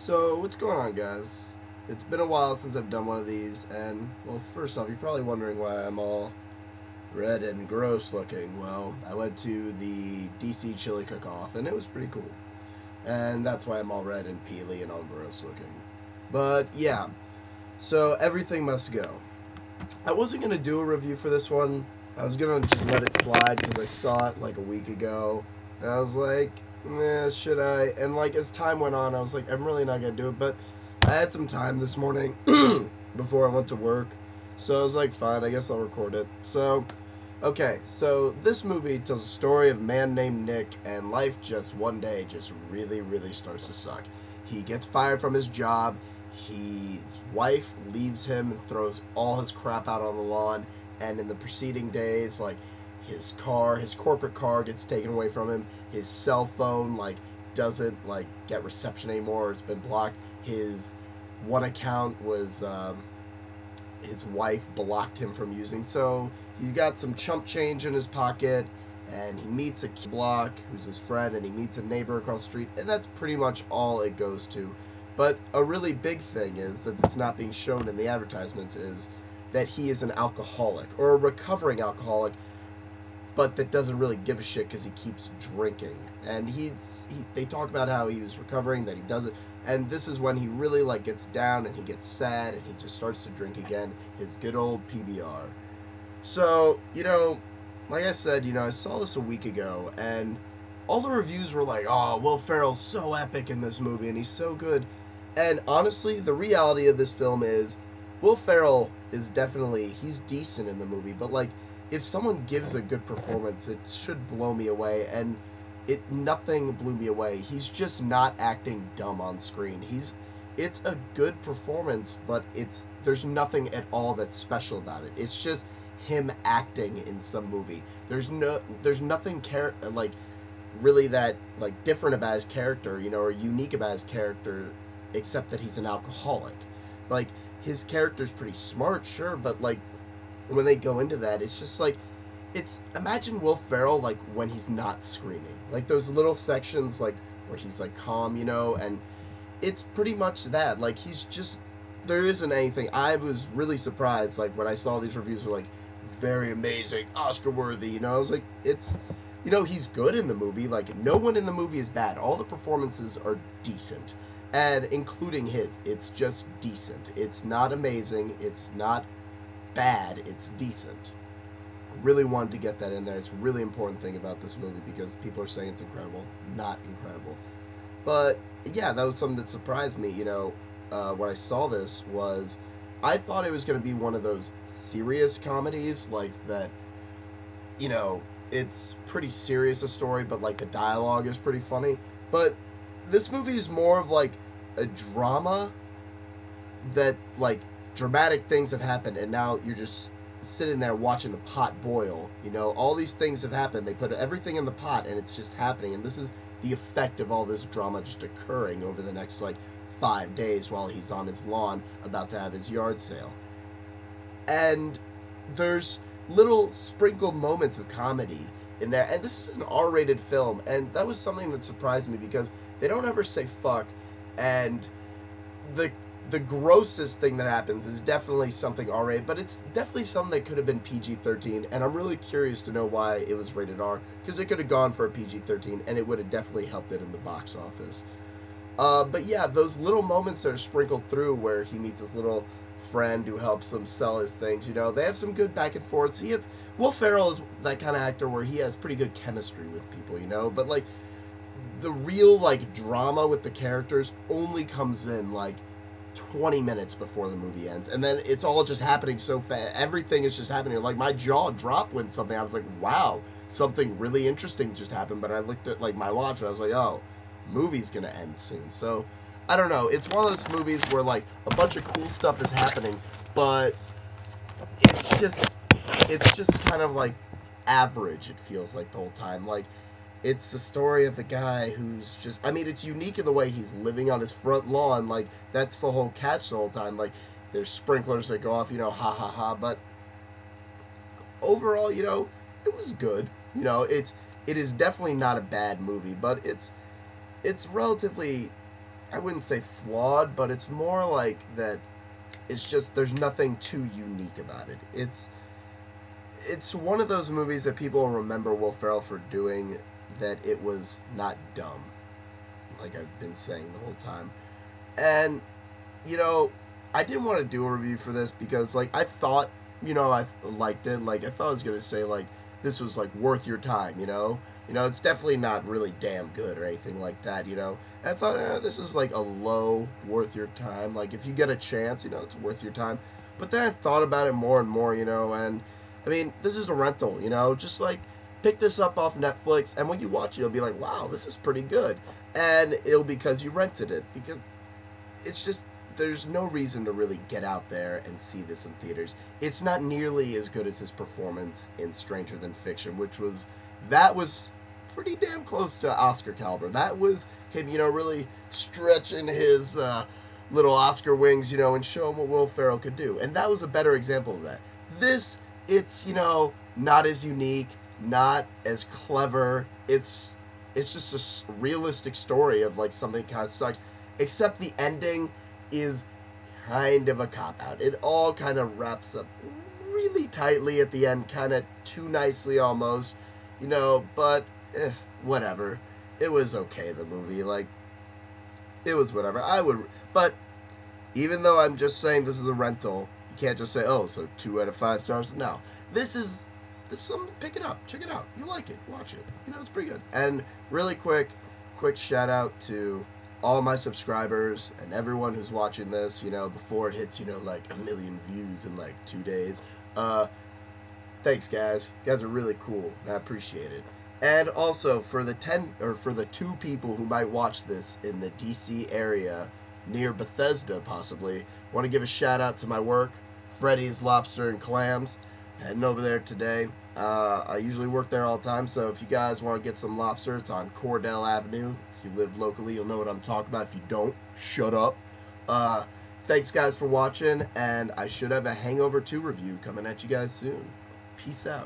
So, what's going on, guys? It's been a while since I've done one of these, and, well, first off, you're probably wondering why I'm all red and gross looking. Well, I went to the DC chili cook-off, and it was pretty cool. And that's why I'm all red and peely and all gross looking. But, yeah, so everything must go. I wasn't going to do a review for this one. I was going to just let it slide because I saw it like a week ago, and I was like, should I? And like as time went on, I was like, I'm really not gonna do it. But I had some time this morning before I went to work, so I was like, fine, I guess I'll record it. So, okay, so this movie tells a story of a man named Nick, and life just one day just really, really starts to suck. He gets fired from his job. His wife leaves him and throws all his crap out on the lawn. And in the preceding days, like his corporate car gets taken away from him. His cell phone doesn't get reception anymore. It's been blocked. His one account was his wife blocked him from using. So he's got some chump change in his pocket, and he meets a block who's his friend, and he meets a neighbor across the street, and that's pretty much all it goes to. But a really big thing is that it's not being shown in the advertisements is that he is an alcoholic or a recovering alcoholic, but that doesn't really give a shit because he keeps drinking. And they talk about how he was recovering, that he doesn't, and this is when he really gets down and he gets sad and he just starts to drink again, his good old PBR. So, like I said, I saw this a week ago, and all the reviews were like, oh, Will Ferrell's so epic in this movie and he's so good. And honestly, the reality of this film is Will Ferrell is he's decent in the movie, but if someone gives a good performance, it should blow me away, and nothing blew me away. He's just not acting dumb on screen. It's a good performance, but there's nothing at all that's special about it. It's just him acting in some movie. There's nothing really that different about his character, or unique about his character, except that he's an alcoholic. His character's pretty smart, sure, but when they go into that, it's just imagine Will Ferrell when he's not screaming, those little sections where he's calm, and it's pretty much that. He's just, there isn't anything. I was really surprised when I saw these reviews were very amazing, Oscar worthy, I was it's, he's good in the movie. No one in the movie is bad. All the performances are decent, and including his, it's just decent. It's not amazing, it's not bad, it's decent. Really wanted to get that in there. It's a really important thing about this movie because people are saying it's incredible. Not incredible. But yeah, that was something that surprised me, when I saw this. Was I thought it was going to be one of those serious comedies that, it's pretty serious, a story, but the dialogue is pretty funny. But this movie is more of a drama that dramatic things have happened, and now you're just sitting there watching the pot boil. All these things have happened. They put everything in the pot, and it's just happening. And this is the effect of all this drama just occurring over the next 5 days while he's on his lawn about to have his yard sale. And there's little sprinkled moments of comedy in there. And this is an R-rated film, and that was something that surprised me because they don't ever say fuck, and the grossest thing that happens is definitely something R-rated, but it's definitely something that could have been PG-13, and I'm really curious to know why it was rated R, because it could have gone for a PG-13, and it would have definitely helped it in the box office. But yeah, those little moments that are sprinkled through where he meets his little friend who helps him sell his things, they have some good back and forths. Will Ferrell is that kind of actor where he has pretty good chemistry with people, but the real drama with the characters only comes in 20 minutes before the movie ends, and then it's all just happening so fast. Everything is just happening. My jaw dropped when something, I was like, wow, something really interesting just happened. But I looked at my watch and I was like, oh, movie's gonna end soon. So I don't know, it's one of those movies where a bunch of cool stuff is happening, but it's just kind of average, it feels the whole time. It's the story of the guy who's just, it's unique in the way he's living on his front lawn. That's the whole catch the whole time. There's sprinklers that go off, ha ha ha. But overall, it was good. It is definitely not a bad movie, but it's relatively I wouldn't say flawed, but it's more like that. It's just there's nothing too unique about it. It's one of those movies that people remember Will Ferrell for doing, that it was not dumb, like I've been saying the whole time. And you know, I didn't want to do a review for this because like I thought, I liked it. Like I thought I was gonna say like this was like worth your time. It's definitely not really damn good or anything like that. And I thought this is like a low worth your time. Like if you get a chance, it's worth your time. But then I thought about it more and more. And I mean, this is a rental. Just like pick this up off Netflix, and when you watch it, you'll be like, wow, this is pretty good. And it'll be because you rented it, because it's just there's no reason to really get out there and see this in theaters. It's not nearly as good as his performance in Stranger Than Fiction, that was pretty damn close to Oscar caliber. That was him, really stretching his little Oscar wings, and showing what Will Ferrell could do. And that was a better example of that. This, it's, not as unique, not as clever. It's just a realistic story of like something that kind of sucks. Except the ending is kind of a cop-out. It all kind of wraps up really tightly at the end, kind of too nicely almost, but whatever. It was okay, the movie. Like, it was whatever. But even though I'm just saying this is a rental, you can't just say, oh, so 2 out of 5 stars. No. This is something, pick it up. Check it out. You like it. Watch it. It's pretty good. And really quick shout out to all my subscribers and everyone who's watching this, before it hits, like 1 million views in like 2 days. Thanks, guys. You guys are really cool, and I appreciate it. And also for the 2 people who might watch this in the DC area near Bethesda, possibly, want to give a shout out to my work, Freddy's Lobster and Clams. Heading over there today. I usually work there all the time, so if you guys want to get some lobster, it's on Cordell Avenue. If you live locally, you'll know what I'm talking about. If you don't, shut up. Thanks, guys, for watching, and I should have a Hangover 2 review coming at you guys soon. Peace out.